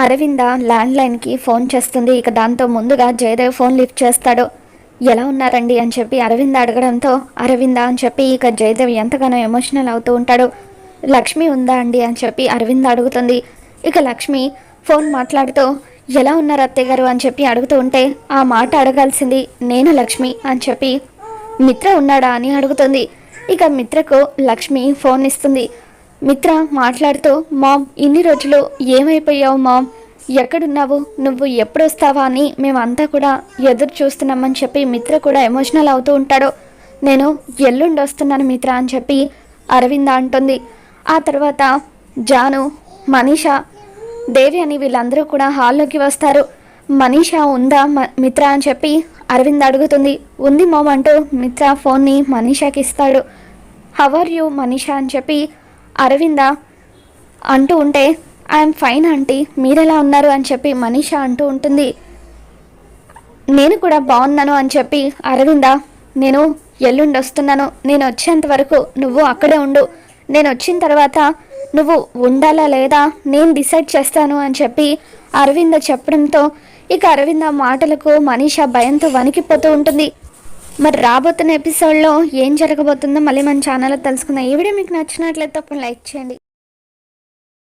Aravinda ల్యాండ్లైన్కి phone చేస్తుంది. ఇక దాంతో ముందుగా జయదేవ్ ఫోన్ లిఫ్ట్ చేస్తాడు. ఎలా ఉన్నారండి అని చెప్పి అరవింద అడగడంతో అరవింద అని చెప్పి ఇక జయదేవ్ ఎంతగానో ఎమోషనల్ అవుతూ ఉంటాడు. లక్ష్మి ఉందా అండి అని చెప్పి అరవింద అడుగుతుంది. ఇక లక్ష్మి ఫోన్ మాట్లాడుతూ ఎలా ఉన్నారు అత్తయ్య గారు అని చెప్పి అడుగుతూ ఉంటే ఆ మాట అడగాల్సింది నేను లక్ష్మి అని చెప్పి మిత్ర ఉన్నాడా అని అడుగుతుంది. ఇక మిత్రకు లక్ష్మి ఫోన్ ఇస్తుంది. మిత్ర మాట్లాడుతూ మామ్ ఇన్ని రోజులు ఏమైపోయావు మామ్, ఎక్కడున్నావు, నువ్వు ఎప్పుడు వస్తావా అని మేమంతా కూడా ఎదురు చూస్తున్నామని చెప్పి మిత్ర కూడా ఎమోషనల్ అవుతూ ఉంటాడు. నేను ఎల్లుండి వస్తున్నాను మిత్ర అని చెప్పి అరవింద అంటుంది. ఆ తర్వాత జాను, మనీషా, దేవి అని వీళ్ళందరూ కూడా హాల్లోకి వస్తారు. మనీషా ఉందా మిత్ర అని చెప్పి అరవింద్ అడుగుతుంది. ఉంది మామ్ అంటూ మిత్ర ఫోన్ని మనీషాకి ఇస్తాడు. హౌ ఆర్ యూ మనీషా అని చెప్పి అరవింద అంటూ ఉంటే ఐఎమ్ ఫైన్ ఆంటీ, మీరెలా ఉన్నారు అని చెప్పి మనీషా అంటూ ఉంటుంది. నేను కూడా బాగున్నాను అని చెప్పి అరవింద నేను ఎల్లుండి వస్తున్నాను, నేను వచ్చేంత వరకు నువ్వు అక్కడే ఉండు, నేను వచ్చిన తర్వాత నువ్వు ఉండాలా లేదా నేను డిసైడ్ చేస్తాను అని చెప్పి అరవింద చెప్పడంతో ఇక అరవింద మాటలకు మనీషా భయంతో వణికిపోతూ ఉంటుంది. మరి రాబోతున్న ఎపిసోడ్లో ఏం జరగబోతుందో మళ్ళీ మన ఛానల్లో తెలుసుకుందాం. ఈ వీడియో మీకు నచ్చినట్లయితే తప్పకుండా లైక్ చేయండి.